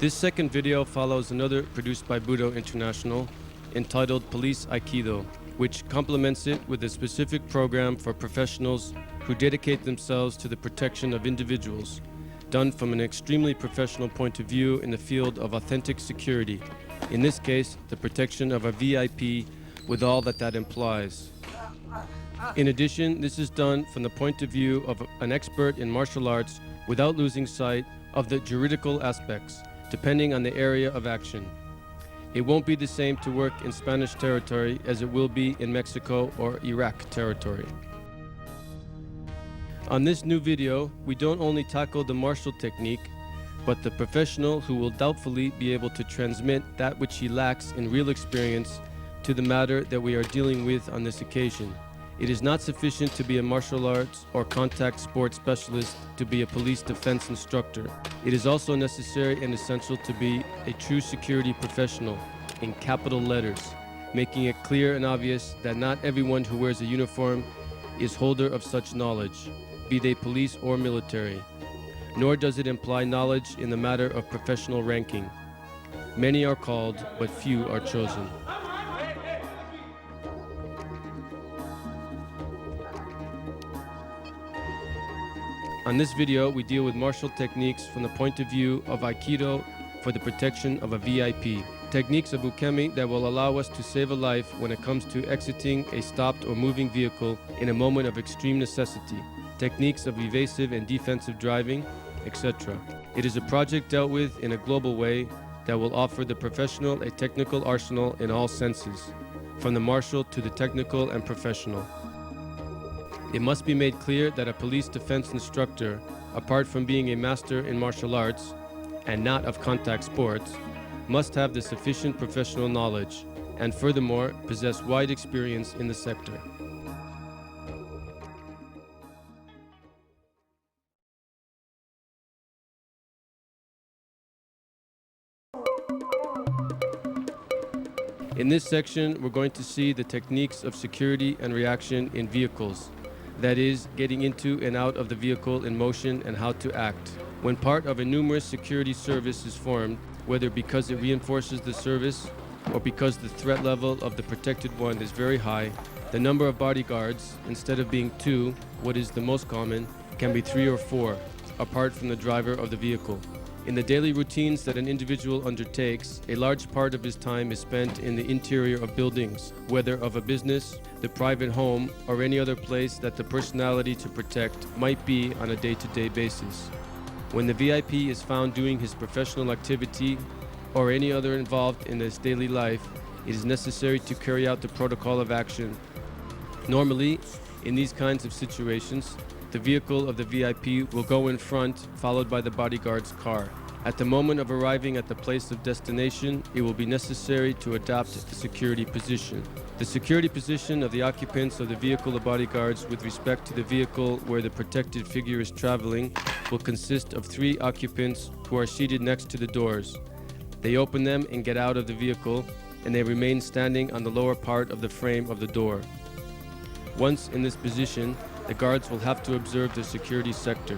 This second video follows another produced by Budo International entitled Police Aikido, which complements it with a specific program for professionals who dedicate themselves to the protection of individuals, done from an extremely professional point of view in the field of authentic security, in this case, the protection of a VIP with all that implies. In addition, this is done from the point of view of an expert in martial arts without losing sight of the juridical aspects, depending on the area of action. It won't be the same to work in Spanish territory as it will be in Mexico or Iraq territory. On this new video, we don't only tackle the martial technique, but the professional who will doubtfully be able to transmit that which he lacks in real experience to the matter that we are dealing with on this occasion. It is not sufficient to be a martial arts or contact sports specialist to be a police defense instructor. It is also necessary and essential to be a true security professional, in capital letters, making it clear and obvious that not everyone who wears a uniform is holder of such knowledge, be they police or military. Nor does it imply knowledge in the matter of professional ranking. Many are called, but few are chosen. On this video, we deal with martial techniques from the point of view of Aikido for the protection of a VIP. Techniques of ukemi that will allow us to save a life when it comes to exiting a stopped or moving vehicle in a moment of extreme necessity. Techniques of evasive and defensive driving, etc. It is a project dealt with in a global way that will offer the professional a technical arsenal in all senses, from the martial to the technical and professional. It must be made clear that a police defense instructor, apart from being a master in martial arts, and not of contact sports, must have the sufficient professional knowledge, and furthermore, possess wide experience in the sector. In this section, we're going to see the techniques of security and reaction in vehicles. That is, getting into and out of the vehicle in motion and how to act. When part of a numerous security service is formed, whether because it reinforces the service or because the threat level of the protected one is very high, the number of bodyguards, instead of being 2, what is the most common, can be 3 or 4, apart from the driver of the vehicle. In the daily routines that an individual undertakes, a large part of his time is spent in the interior of buildings, whether of a business, the private home, or any other place that the personality to protect might be on a day-to-day basis. When the VIP is found doing his professional activity or any other involved in his daily life, it is necessary to carry out the protocol of action. Normally, in these kinds of situations, the vehicle of the VIP will go in front, followed by the bodyguard's car. At the moment of arriving at the place of destination, it will be necessary to adopt the security position. The security position of the occupants of the vehicle of bodyguards with respect to the vehicle where the protected figure is traveling will consist of 3 occupants who are seated next to the doors. They open them and get out of the vehicle, and they remain standing on the lower part of the frame of the door. Once in this position, the guards will have to observe the security sector.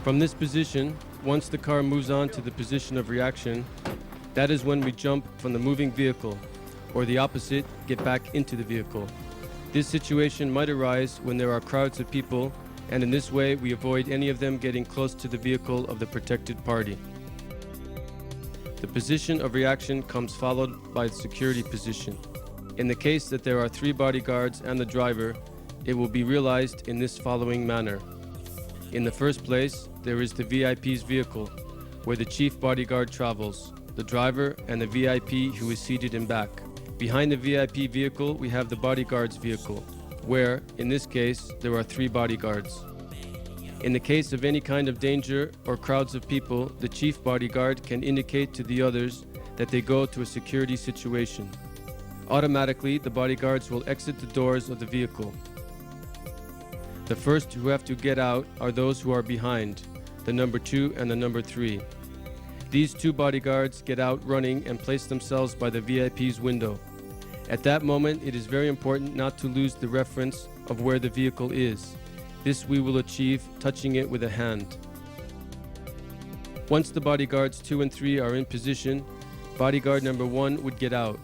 From this position, once the car moves on to the position of reaction, that is when we jump from the moving vehicle, or the opposite, get back into the vehicle. This situation might arise when there are crowds of people, and in this way we avoid any of them getting close to the vehicle of the protected party. The position of reaction comes followed by the security position. In the case that there are 3 bodyguards and the driver, it will be realized in this following manner. In the first place, there is the VIP's vehicle, where the chief bodyguard travels, the driver, and the VIP who is seated in back. Behind the VIP vehicle, we have the bodyguard's vehicle, where, in this case, there are 3 bodyguards. In the case of any kind of danger or crowds of people, the chief bodyguard can indicate to the others that they go to a security situation. Automatically, the bodyguards will exit the doors of the vehicle. The first who have to get out are those who are behind, the number 2 and the number 3. These 2 bodyguards get out running and place themselves by the VIP's window. At that moment, it is very important not to lose the reference of where the vehicle is. This we will achieve touching it with a hand. Once the bodyguards 2 and 3 are in position, bodyguard number 1 would get out.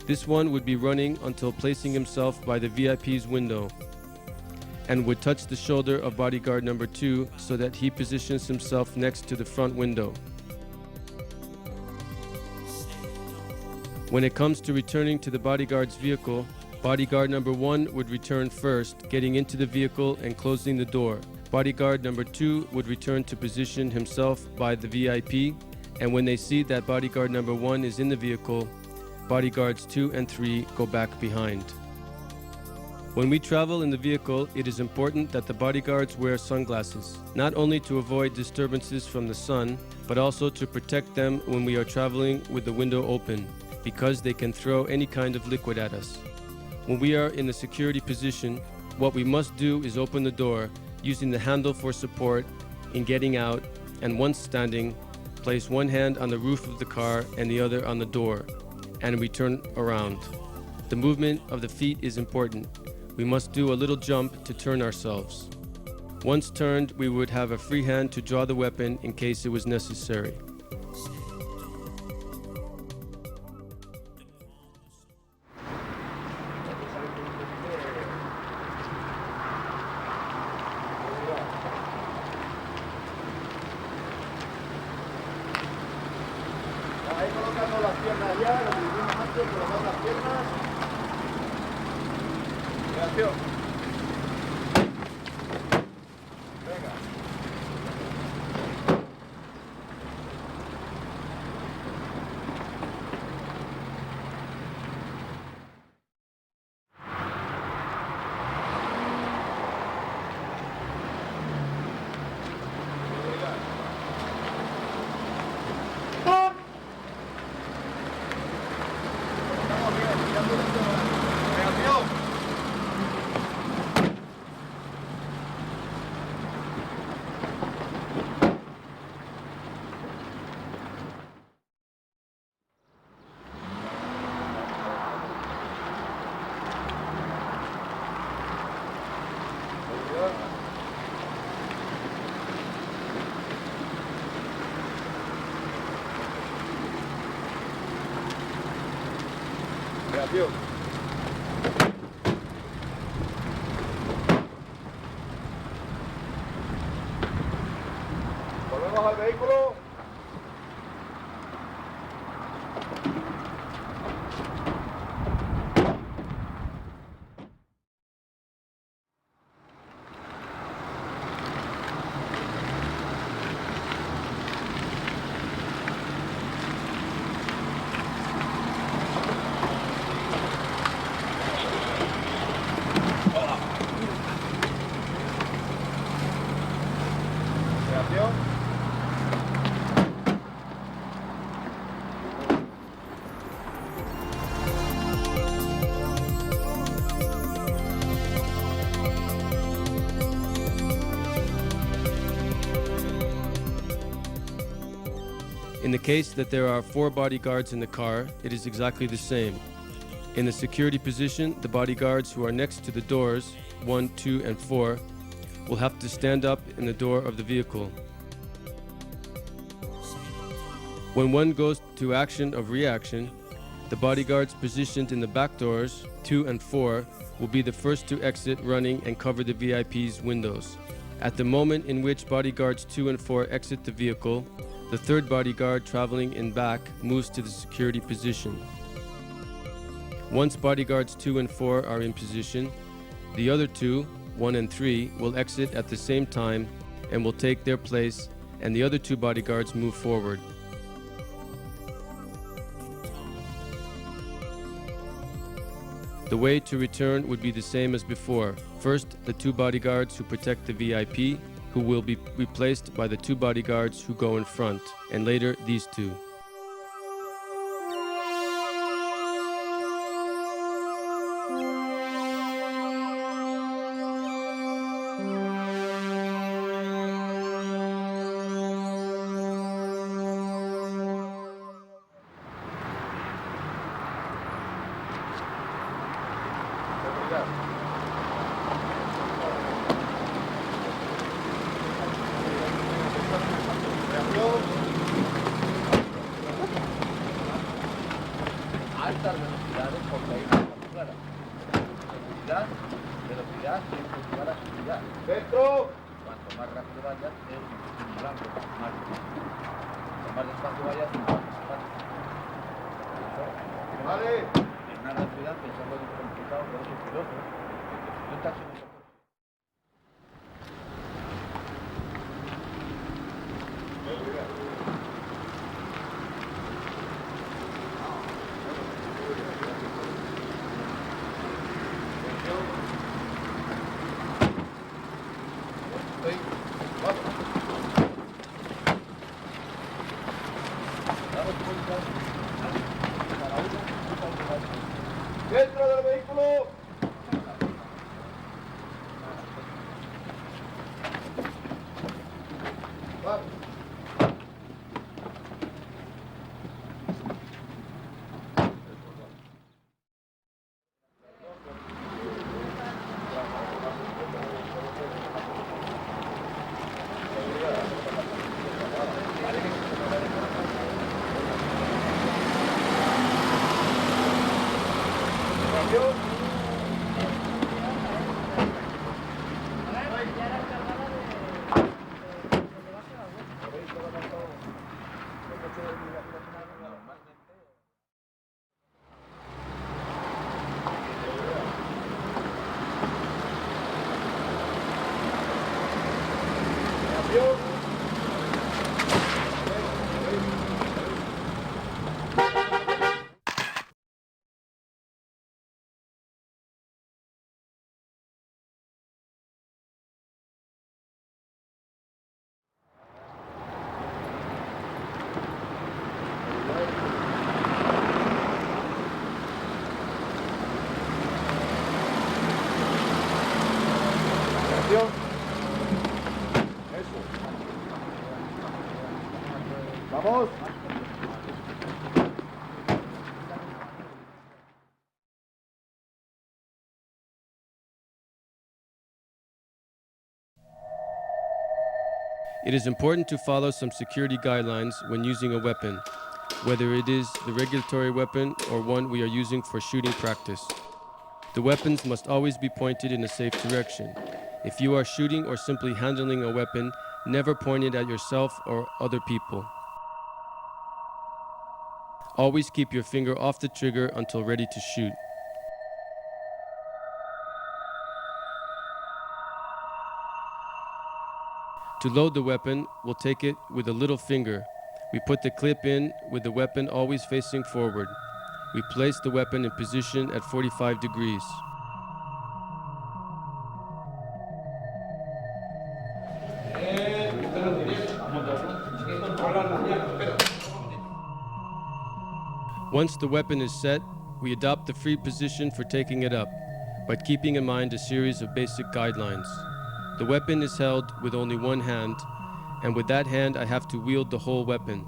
This one would be running until placing himself by the VIP's window and would touch the shoulder of bodyguard number 2 so that he positions himself next to the front window. When it comes to returning to the bodyguard's vehicle, bodyguard number 1 would return first, getting into the vehicle and closing the door. Bodyguard number 2 would return to position himself by the VIP, and when they see that bodyguard number 1 is in the vehicle, bodyguards 2 and 3 go back behind. When we travel in the vehicle, it is important that the bodyguards wear sunglasses, not only to avoid disturbances from the sun, but also to protect them when we are traveling with the window open, because they can throw any kind of liquid at us. When we are in the security position, what we must do is open the door using the handle for support in getting out, and once standing, place one hand on the roof of the car and the other on the door, and we turn around. The movement of the feet is important. We must do a little jump to turn ourselves. Once turned, we would have a free hand to draw the weapon in case it was necessary. Ahí colocando las piernas ya, lo que hicimos antes, colocar las piernas. Reacción. Venga. Reacción. Volvemos al vehículo. Reacción. In the case that there are 4 bodyguards in the car, it is exactly the same. In the security position, the bodyguards who are next to the doors, 1, 2, and 4, will have to stand up in the door of the vehicle. When one goes to action of reaction, the bodyguards positioned in the back doors, 2 and 4, will be the first to exit running and cover the VIP's windows. At the moment in which bodyguards 2 and 4 exit the vehicle, the third bodyguard traveling in back moves to the security position. Once bodyguards 2 and 4 are in position, the other 2, 1 and 3, will exit at the same time and will take their place, and the other 2 bodyguards move forward. The way to return would be the same as before. First, the 2 bodyguards who protect the VIP, who will be replaced by the 2 bodyguards who go in front, and later these 2. Altas velocidades porque hay una cosa clara. Seguridad, velocidad y incentivar la seguridad. ¡Dentro! Cuanto más rápido vayas, es estimulante. Cuanto más despacio vayas, más despacio. Vale. En una ciudad pensando en complicado, pero es peligroso. Un taxi no se puede. ¡Dentro del vehículo! Vamos. Eso. Vamos. It is important to follow some security guidelines when using a weapon, whether it is the regulatory weapon or one we are using for shooting practice. The weapons must always be pointed in a safe direction. If you are shooting or simply handling a weapon, never point it at yourself or other people. Always keep your finger off the trigger until ready to shoot. To load the weapon, we'll take it with a little finger. We put the clip in with the weapon always facing forward. We place the weapon in position at 45 degrees. Once the weapon is set, we adopt the free position for taking it up, but keeping in mind a series of basic guidelines. The weapon is held with only one hand, and with that hand I have to wield the whole weapon.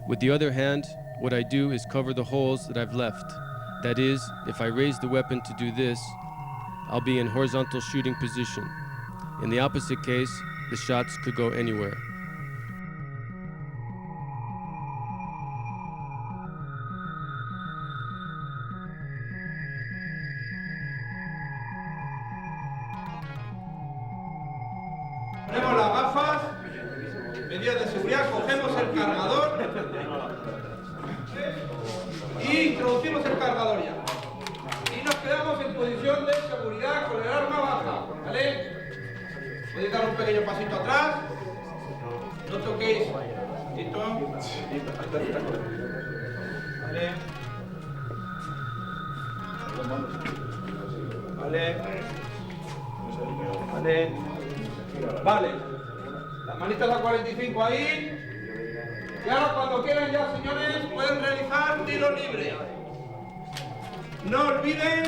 With the other hand, what I do is cover the holes that I've left. That is, if I raise the weapon to do this, I'll be in horizontal shooting position. In the opposite case, the shots could go anywhere. Ponemos las gafas, medidas de seguridad, cogemos el cargador y introducimos el cargador ya. Y nos quedamos en posición de seguridad con el arma baja, ¿vale? Podéis dar un pequeño pasito atrás, no toquéis, ¿listo? ¿Vale? ¿Vale? ¿Vale? Vale, las manitas a 45 ahí. Y ahora cuando quieran ya, señores, pueden realizar tiro libre. No olviden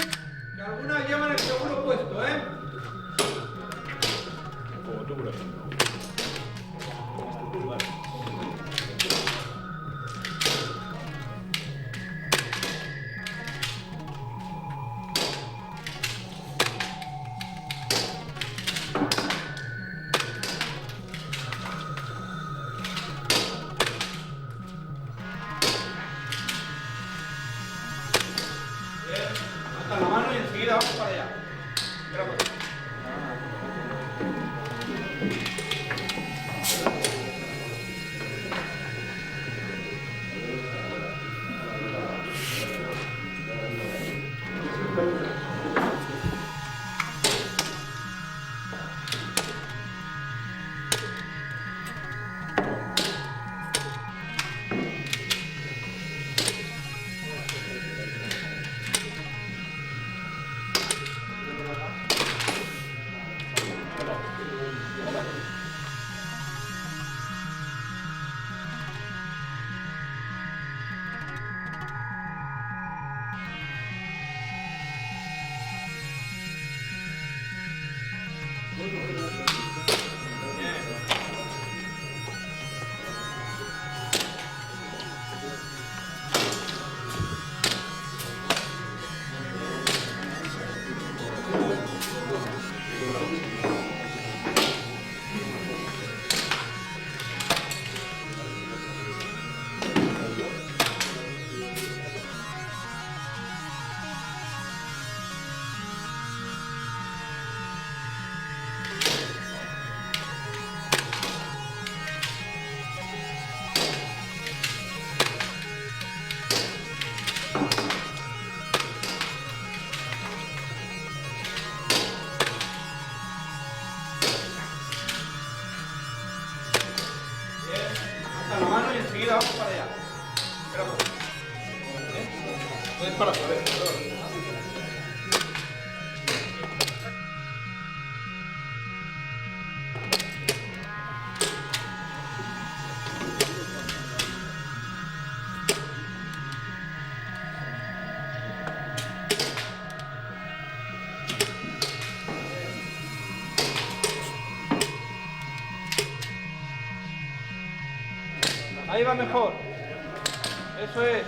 que algunas llevan el seguro puesto, ¿eh? Como tú, por ejemplo. La mano y enseguida vamos para allá. Espera, no disparas, a ver. Ahí va mejor. Eso es.